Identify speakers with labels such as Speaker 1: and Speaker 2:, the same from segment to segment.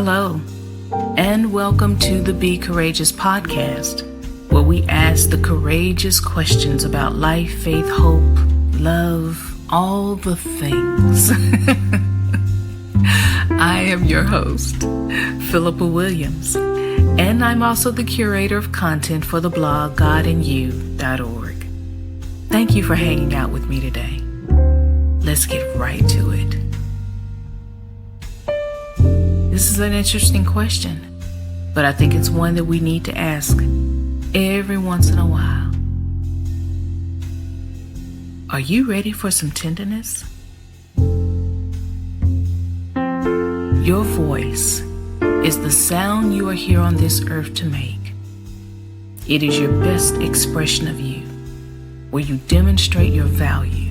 Speaker 1: Hello, and welcome to the Be Courageous podcast, where we ask the courageous questions about life, faith, hope, love, all the things. I am your host, Phillipa Williams, and I'm also the curator of content for the blog GodandYou.org. Thank you for hanging out with me today. Let's get right to it. This is an interesting question, but I think it's one that we need to ask every once in a while. Are you ready for some tenderness? Your voice is the sound you are here on this earth to make. It is your best expression of you, where you demonstrate your value.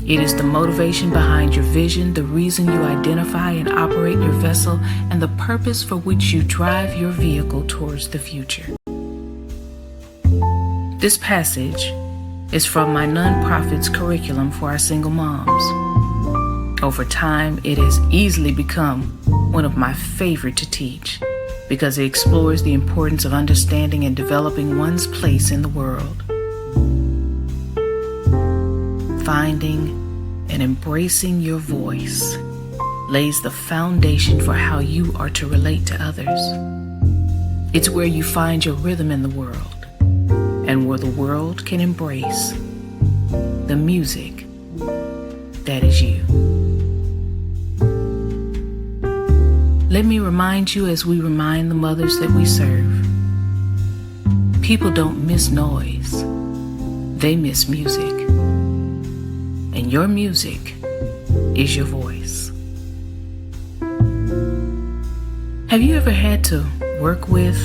Speaker 1: It is the motivation behind your vision, the reason you identify and operate your vessel, and the purpose for which you drive your vehicle towards the future. This passage is from my nonprofit's curriculum for our single moms. Over time, it has easily become one of my favorite to teach because it explores the importance of understanding and developing one's place in the world. Finding and embracing your voice lays the foundation for how you are to relate to others. It's where you find your rhythm in the world, and where the world can embrace the music that is you. Let me remind you, as we remind the mothers that we serve, people don't miss noise, they miss music. And your music is your voice. Have you ever had to work with,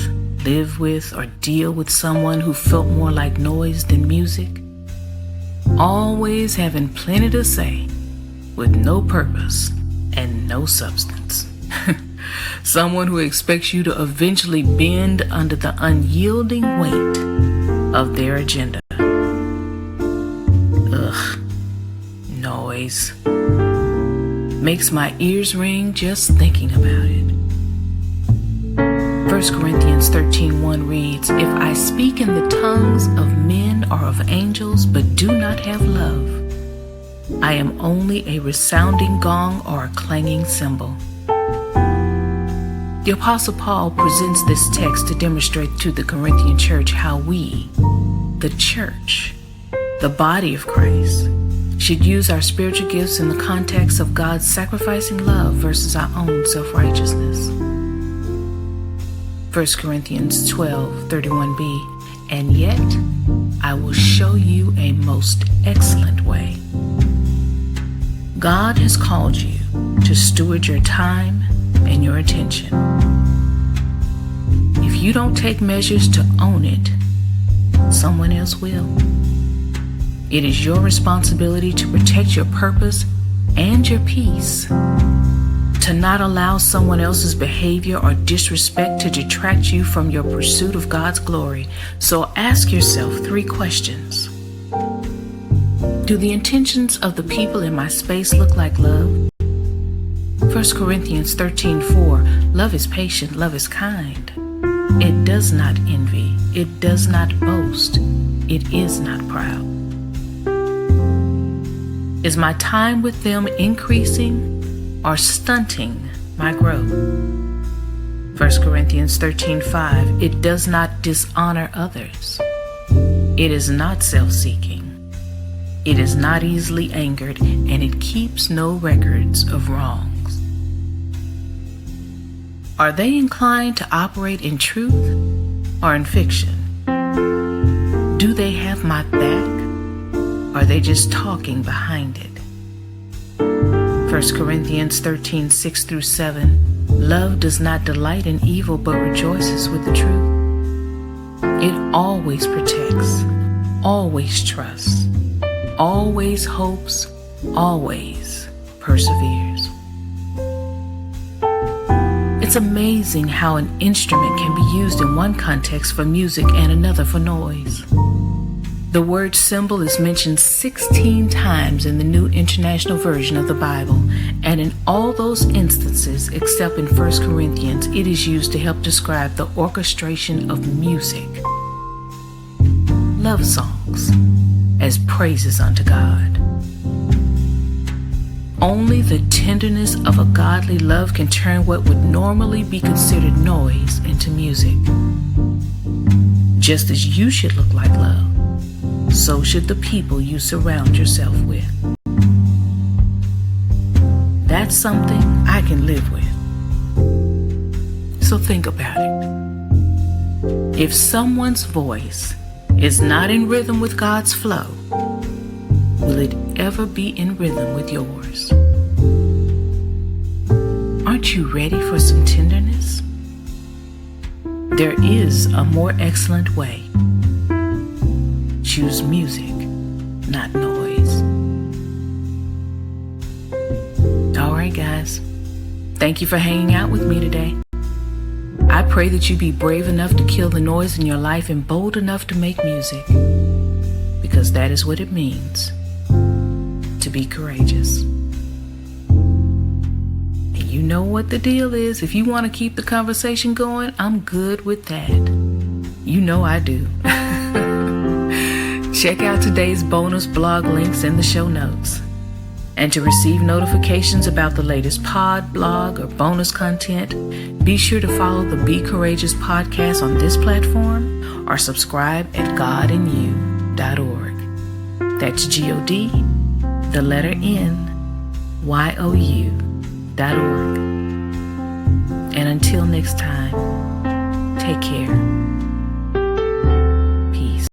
Speaker 1: live with, or deal with someone who felt more like noise than music? Always having plenty to say, with no purpose and no substance. Someone who expects you to eventually bend under the unyielding weight of their agenda. Ugh. Noise makes my ears ring just thinking about it. 1 Corinthians 13:1 reads, "If I speak in the tongues of men or of angels, but do not have love, I am only a resounding gong or a clanging cymbal." The Apostle Paul presents this text to demonstrate to the Corinthian church how we, the church, the body of Christ, should use our spiritual gifts in the context of God's sacrificing love versus our own self-righteousness. 1 Corinthians 12:31b, "And yet I will show you a most excellent way." God has called you to steward your time and your attention. If you don't take measures to own it, someone else will. It is your responsibility to protect your purpose and your peace, to not allow someone else's behavior or disrespect to detract you from your pursuit of God's glory. So ask yourself 3 questions. Do the intentions of the people in my space look like love? 1 Corinthians 13:4, "Love is patient, love is kind. It does not envy, it does not boast, it is not proud." Is my time with them increasing or stunting my growth? 1 Corinthians 13:5, "It does not dishonor others. It is not self-seeking. It is not easily angered, and it keeps no records of wrongs." Are they inclined to operate in truth or in fiction? Do they have my back? Or are they just talking behind it? 1 Corinthians 13:6-7, "Love does not delight in evil, but rejoices with the truth. It always protects, always trusts, always hopes, always perseveres." It's amazing how an instrument can be used in one context for music and another for noise. The word symbol is mentioned 16 times in the New International Version of the Bible, and in all those instances, except in 1 Corinthians, it is used to help describe the orchestration of music, love songs, as praises unto God. Only the tenderness of a godly love can turn what would normally be considered noise into music. Just as you should look like love, so should the people you surround yourself with. That's something I can live with. So think about it. If someone's voice is not in rhythm with God's flow, will it ever be in rhythm with yours? Aren't you ready for some tenderness? There is a more excellent way. Choose music, not noise. All right, guys. Thank you for hanging out with me today. I pray that you be brave enough to kill the noise in your life and bold enough to make music, because that is what it means to be courageous. And you know what the deal is. If you want to keep the conversation going, I'm good with that. You know I do. Check out today's bonus blog links in the show notes. And to receive notifications about the latest pod, blog, or bonus content, be sure to follow the Be Courageous podcast on this platform or subscribe at godinYou.org. That's God, the letter N, YOU.org. And until next time, take care.